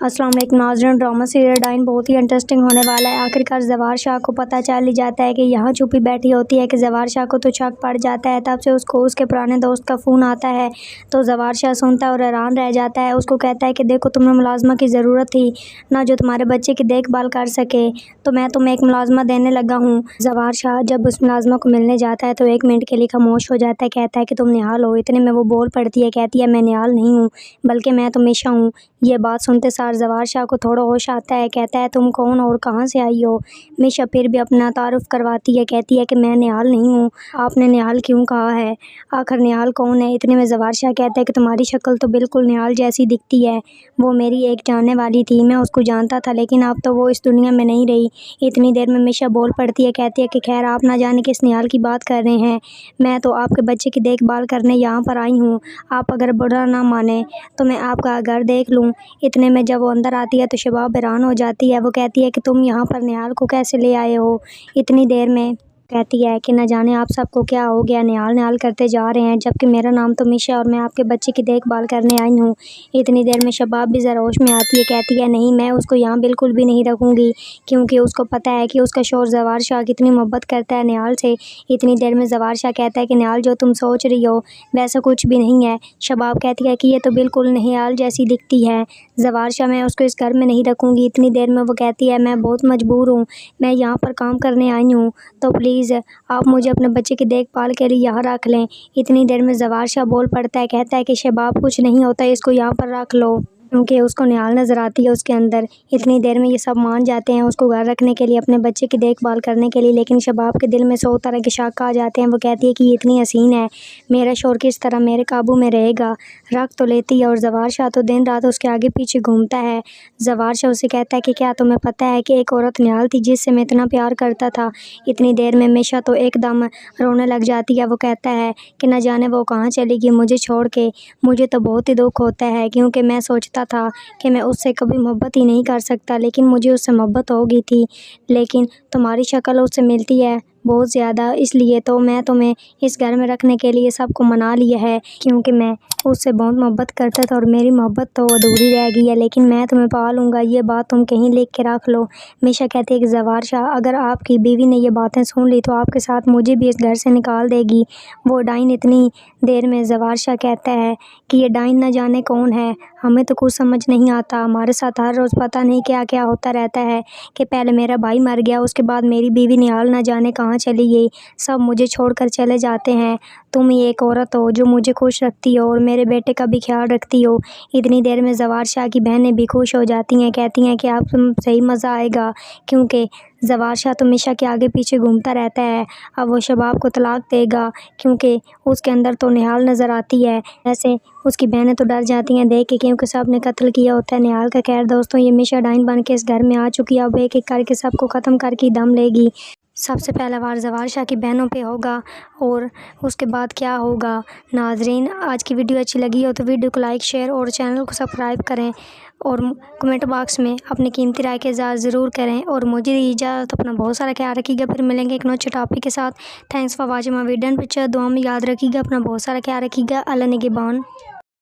अस्सलाम वालेकुम नाज़रीन। ड्रामा सीरियल डाइन बहुत ही इंटरेस्टिंग होने वाला है। आखिरकार ज़वार शाह को पता चल ही जाता है कि यहाँ छुपी बैठी होती है कि ज़वार शाह को तो शक पड़ जाता है। तब से उसको उसके पुराने दोस्त का फ़ोन आता है तो ज़वार शाह सुनता है और हैरान रह जाता है। उसको कहता है कि देखो, तुम्हें मुलाजमा की ज़रूरत थी ना जो तुम्हारे बच्चे की देखभाल कर सके, तो मैं तुम्हें एक मुलाजमा देने लगा हूँ। ज़वार शाह जब उस मुलाजमा को मिलने जाता है तो 1 मिनट के लिए खामोश हो जाता है। कहता है कि तुम निहाल हो। इतने में वो बोल पड़ती है, कहती है मैं निहाल नहीं हूँ बल्कि मैं तो मीशा हूँ। ये बात सुनते सार ज़वार शाह को थोड़ा होश आता है। कहता है तुम कौन और कहाँ से आई हो? मीशा फिर भी अपना तारुफ करवाती है, कहती है कि मैं निहाल नहीं हूँ। आपने निहाल क्यों कहा है? आखिर निहाल कौन है? इतने में ज़वार शाह कहता है कि तुम्हारी शक्ल तो बिल्कुल निहाल जैसी दिखती है। वो मेरी एक जानने वाली थी, मैं उसको जानता था, लेकिन अब तो वो इस दुनिया में नहीं रही। इतनी देर में मीशा बोल पड़ती है, कहती है कि खैर, आप ना जाने किस निहाल की बात कर रहे हैं। मैं तो आपके बच्चे की देखभाल करने यहाँ पर आई हूँ। आप अगर बुरा ना माने तो मैं आपका घर देख लूँ। इतने में जब वो अंदर आती है तो शबाब हैरान हो जाती है। वो कहती है कि तुम यहाँ पर निहाल को कैसे ले आए हो? इतनी देर में कहती है कि न जाने आप सबको क्या हो गया, निहाल निहाल करते जा रहे हैं, जबकि मेरा नाम तो मीशा और मैं आपके बच्चे की देखभाल करने आई हूँ। इतनी देर में शबाब भी ज़रा होश में आती है, कहती है नहीं, मैं उसको यहाँ बिल्कुल भी नहीं रखूँगी, क्योंकि उसको पता है कि उसका शौहर ज़वार शाह कितनी मोहब्बत करता है निहाल से। इतनी देर में ज़वार शाह कहता है कि निहाल, जो तुम सोच रही हो वैसा कुछ भी नहीं है। शबाब कहती है कि ये तो बिल्कुल निहाल जैसी दिखती है। ज़वार शाह, मैं उसको इस घर में नहीं रखूँगी। इतनी देर में वो कहती है मैं बहुत मजबूर हूँ, मैं यहाँ पर काम करने आई हूँ, तो प्लीज़ आप मुझे अपने बच्चे की देखभाल के लिए यहाँ रख लें। इतनी देर में ज़वार शाह बोल पड़ता है, कहता है कि शबाब, कुछ नहीं होता, इसको यहाँ पर रख लो, क्योंकि उसको निहाल नज़र आती है उसके अंदर। इतनी देर में ये सब मान जाते हैं उसको घर रखने के लिए, अपने बच्चे की देखभाल करने के लिए, लेकिन शबाब के दिल में 100 तरह के शक आ जाते हैं। वो कहती है कि ये इतनी हसीन है, मेरा शौहर किस तरह मेरे काबू में रहेगा? रख तो लेती है और ज़वार शाह तो दिन रात उसके आगे पीछे घूमता है। ज़वार शाह उसे कहता है कि क्या तुम्हें पता है कि एक औरत निहाल थी जिससे मैं इतना प्यार करता था? इतनी देर में मीशा तो एकदम रोने लग जाती है। वो कहता है कि न जाने वो कहाँ चली गई मुझे छोड़ के। मुझे तो बहुत ही दुख होता है, क्योंकि मैं सोचता था कि मैं उससे कभी मोहब्बत ही नहीं कर सकता, लेकिन मुझे उससे मोहब्बत हो गई थी। लेकिन तुम्हारी शक्ल उससे मिलती है बहुत ज़्यादा, इसलिए तो मैं तुम्हें इस घर में रखने के लिए सबको मना लिया है, क्योंकि मैं उससे बहुत मोहब्बत करता था और मेरी मोहब्बत तो अधूरी रह गई है, लेकिन मैं तुम्हें पा लूँगा, ये बात तुम कहीं लिख के रख लो। मीशा कहती है कि ज़वार शाह, अगर आपकी बीवी ने ये बातें सुन ली तो आपके साथ मुझे भी इस घर से निकाल देगी। वो डाइन इतनी देर में ज़वार शाह कहता है कि ये डाइन न जाने कौन है, हमें तो कुछ समझ नहीं आता, हमारे साथ हर रोज़ पता नहीं क्या क्या होता रहता है, कि पहले मेरा भाई मर गया, उसके बाद मेरी बीवी निहाल न जाने कहाँ चली गई, सब मुझे छोड़कर चले जाते हैं। तुम ही एक औरत हो जो मुझे खुश रखती हो और मेरे बेटे का भी ख्याल रखती हो। इतनी देर में ज़वार शाह की बहनें भी खुश हो जाती हैं, कहती हैं कि आप सही मज़ा आएगा, क्योंकि ज़वार शाह तो मीशा के आगे पीछे घूमता रहता है। अब वो शबाब को तलाक देगा, क्योंकि उसके अंदर तो निहाल नज़र आती है। ऐसे उसकी बहनें तो डर जाती हैं देख के, क्योंकि सब ने कत्ल किया होता है निहाल का। खैर दोस्तों, ये मीशा डाइन बन के इस घर में आ चुकी है। अब एक एक करके सबको ख़त्म करके दम लेगी। सबसे पहला वार ज़वार शाह की बहनों पे होगा और उसके बाद क्या होगा। नाजरीन, आज की वीडियो अच्छी लगी हो तो वीडियो को लाइक, शेयर और चैनल को सब्सक्राइब करें और कमेंट बॉक्स में अपनी कीमती राय के इज़हार ज़रूर करें और मुझे इजाज़त। अपना बहुत सारा ख्याल रखिएगा, फिर मिलेंगे एक नए टॉपिक के साथ। Thanks for watching my video picture. दुआ में याद रखिएगा, अपना बहुत सारा ख्याल रखिएगा। अल्लाह निगहबान।